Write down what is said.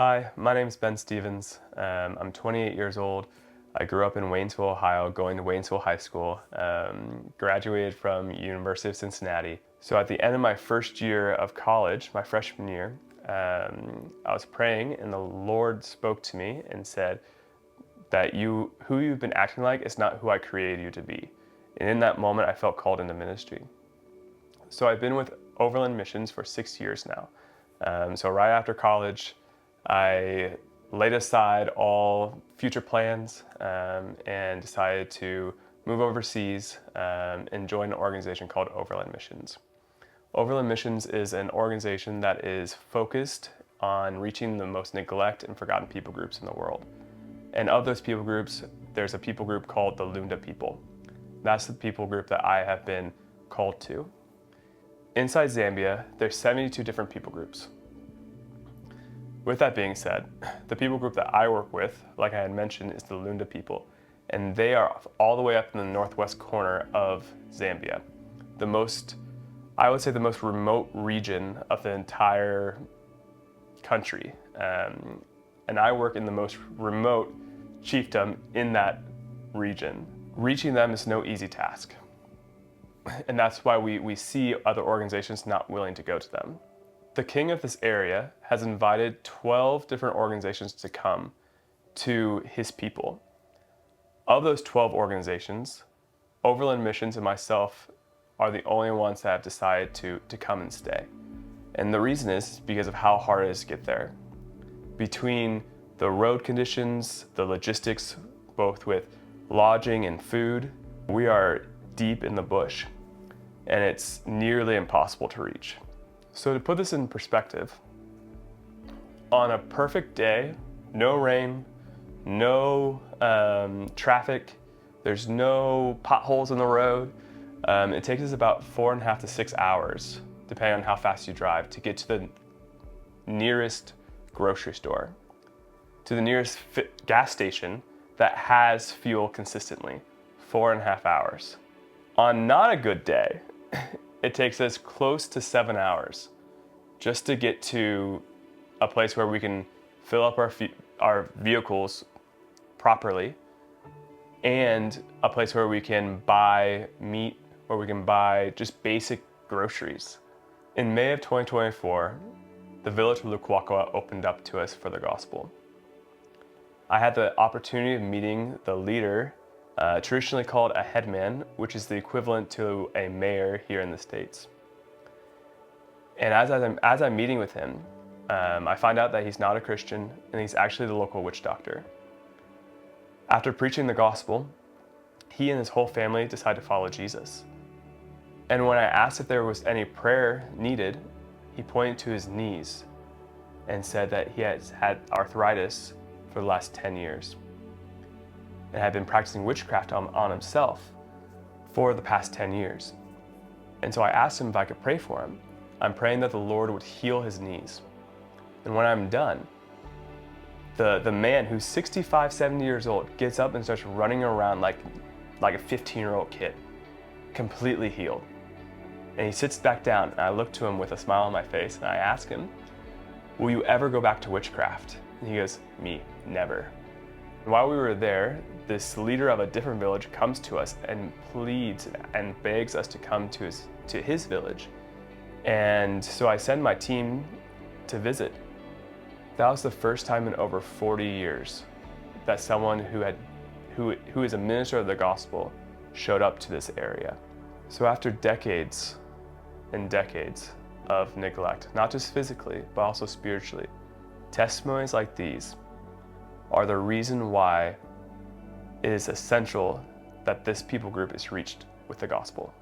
Hi, my name is Ben Stevens. I'm 28 years old. I grew up in Waynesville, Ohio, going to Waynesville High School. Graduated from University of Cincinnati. So at the end of my first year of college, my freshman year, I was praying and the Lord spoke to me and said that who you've been acting like is not who I created you to be. And in that moment, I felt called into ministry. So I've been with Overland Missions for 6 years now. So right after college, I laid aside all future plans and decided to move overseas and join an organization called Overland Missions. Overland Missions is an organization that is focused on reaching the most neglected and forgotten people groups in the world. And of those people groups, there's a people group called the Lunda people. That's the people group that I have been called to. Inside Zambia, there's 72 different people groups. With that being said, the people group that I work with, like I had mentioned, is the Lunda people. And they are all the way up in the northwest corner of Zambia. I would say the most remote region of the entire country. And I work in the most remote chiefdom in that region. Reaching them is no easy task. And that's why we see other organizations not willing to go to them. The king of this area has invited 12 different organizations to come to his people. Of those 12 organizations, Overland Missions and myself are the only ones that have decided to come and stay. And the reason is because of how hard it is to get there. Between the road conditions, the logistics, both with lodging and food, we are deep in the bush, and it's nearly impossible to reach. So to put this in perspective, on a perfect day, no rain, no traffic, there's no potholes in the road, it takes us about 4.5 to 6 hours, depending on how fast you drive, to get to the nearest grocery store, to the nearest gas station that has fuel consistently, 4.5 hours. On not a good day, it takes us close to 7 hours just to get to a place where we can fill up our vehicles properly, and a place where we can buy meat, where we can buy just basic groceries. In May of 2024, the village of Lukwakwa opened up to us for the gospel. I had the opportunity of meeting the leader, traditionally called a headman, which is the equivalent to a mayor here in the States. And as I'm meeting with him, I find out that he's not a Christian and he's actually the local witch doctor. After preaching the gospel, he and his whole family decide to follow Jesus. And when I asked if there was any prayer needed, he pointed to his knees and said that he has had arthritis for the last 10 years. And had been practicing witchcraft on himself for the past 10 years. And so I asked him if I could pray for him. I'm praying that the Lord would heal his knees. And when I'm done, the man who's 65, 70 years old gets up and starts running around like a 15-year-old kid, completely healed. And he sits back down, and I look to him with a smile on my face, and I ask him, "Will you ever go back to witchcraft?" And he goes, "Me, never." While we were there, this leader of a different village comes to us and pleads and begs us to come to his village. And so I send my team to visit. That was the first time in over 40 years that someone who is a minister of the gospel showed up to this area. So after decades and decades of neglect, not just physically, but also spiritually, testimonies like these are the reason why it is essential that this people group is reached with the gospel.